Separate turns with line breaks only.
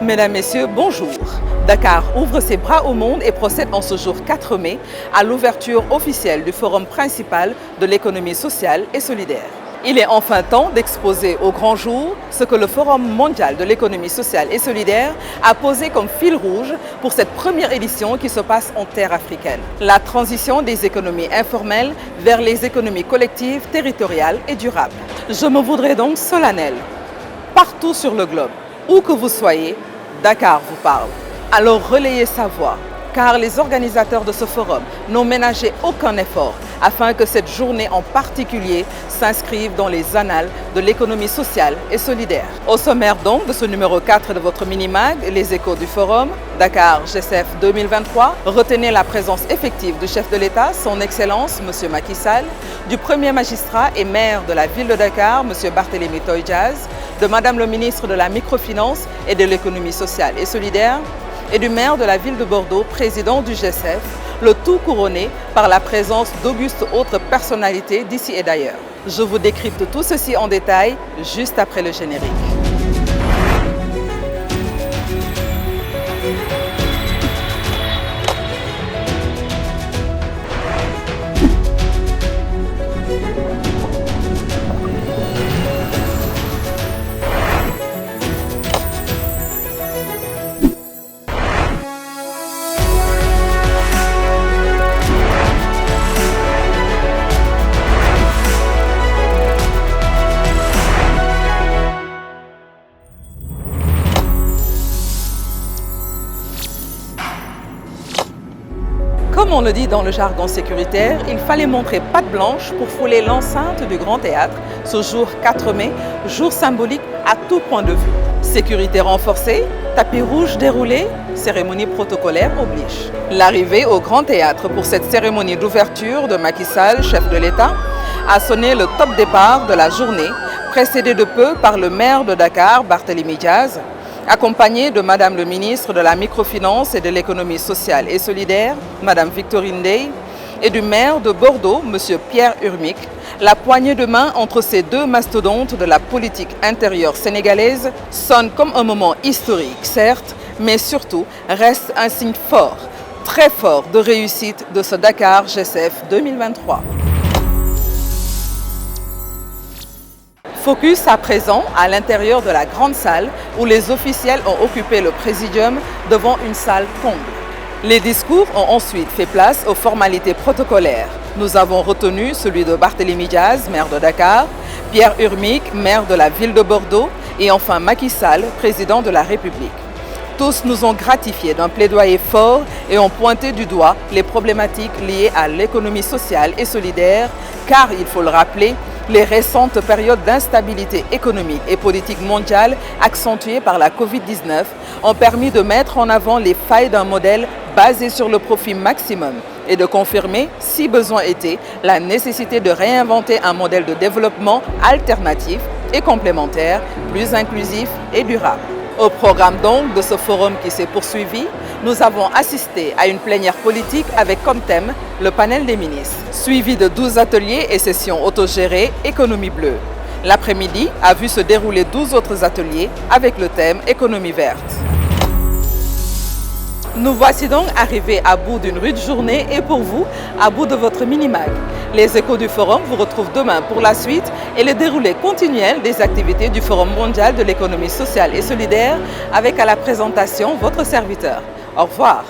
Mesdames, Messieurs, bonjour. Dakar ouvre ses bras au monde et procède en ce jour 4 mai à l'ouverture officielle du forum principal de l'économie sociale et solidaire. Il est enfin temps d'exposer au grand jour ce que le Forum mondial de l'économie sociale et solidaire a posé comme fil rouge pour cette première édition qui se passe en terre africaine. La transition des économies informelles vers les économies collectives, territoriales et durables. Je me voudrais donc solennel. Partout sur le globe, où que vous soyez, Dakar vous parle. Alors relayez sa voix, car les organisateurs de ce forum n'ont ménagé aucun effort afin que cette journée en particulier s'inscrive dans les annales de l'économie sociale et solidaire. Au sommaire donc de ce numéro 4 de votre mini-mag, les échos du forum, Dakar GCF 2023, retenez la présence effective du chef de l'État, son Excellence, M. Macky Sall, du premier magistrat et maire de la ville de Dakar, M. Barthélémy Toye Dias, de Madame le ministre de la Microfinance et de l'économie sociale et solidaire, et du maire de la ville de Bordeaux, président du GCF, le tout couronné par la présence d'augustes autres personnalités d'ici et d'ailleurs. Je vous décrypte tout ceci en détail juste après le générique. Comme on le dit dans le jargon sécuritaire, il fallait montrer patte blanche pour fouler l'enceinte du Grand Théâtre ce jour 4 mai, jour symbolique à tout point de vue. Sécurité renforcée, tapis rouge déroulé, cérémonie protocolaire oblige. L'arrivée au Grand Théâtre pour cette cérémonie d'ouverture de Macky Sall, chef de l'État, a sonné le top départ de la journée, précédé de peu par le maire de Dakar, Barthélémy Dias, accompagné de Madame le ministre de la Microfinance et de l'économie sociale et solidaire, Madame Victorine Ndeye, et du maire de Bordeaux, Monsieur Pierre Urmic. La poignée de main entre ces deux mastodontes de la politique intérieure sénégalaise sonne comme un moment historique, certes, mais surtout reste un signe fort, très fort de réussite de ce Dakar GCF 2023. Focus à présent à l'intérieur de la grande salle où les officiels ont occupé le présidium devant une salle comble. Les discours ont ensuite fait place aux formalités protocolaires. Nous avons retenu celui de Barthélémy Dias, maire de Dakar, Pierre Urmic, maire de la ville de Bordeaux et enfin Macky Sall, président de la République. Tous nous ont gratifiés d'un plaidoyer fort et ont pointé du doigt les problématiques liées à l'économie sociale et solidaire, car il faut le rappeler, les récentes périodes d'instabilité économique et politique mondiale accentuées par la Covid-19 ont permis de mettre en avant les failles d'un modèle basé sur le profit maximum et de confirmer, si besoin était, la nécessité de réinventer un modèle de développement alternatif et complémentaire, plus inclusif et durable. Au programme donc de ce forum qui s'est poursuivi, nous avons assisté à une plénière politique avec comme thème le panel des ministres, suivi de 12 ateliers et sessions autogérées économie bleue. L'après-midi a vu se dérouler 12 autres ateliers avec le thème économie verte. Nous voici donc arrivés à bout d'une rude journée et pour vous, à bout de votre mini-mag. Les échos du forum vous retrouvent demain pour la suite et le déroulé continuel des activités du Forum mondial de l'économie sociale et solidaire avec à la présentation votre serviteur. Au revoir.